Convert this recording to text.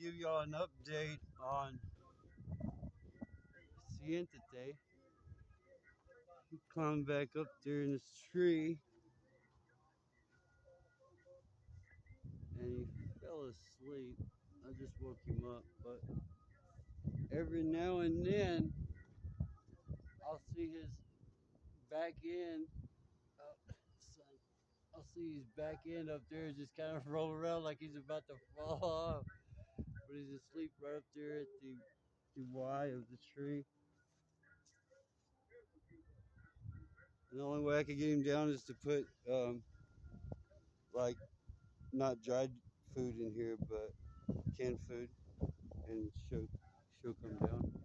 give y'all an update on Siente. He climbed back up there in this tree and he fell asleep. I just woke him up, but every now and then I'll see his back end. Oh, son, I'll see his back end up there just kind of roll around like he's about to fall off, but he's asleep right up there at the Y of the tree. And the only way I could get him down is to put like not dried food in here, but canned food, and she'll come down.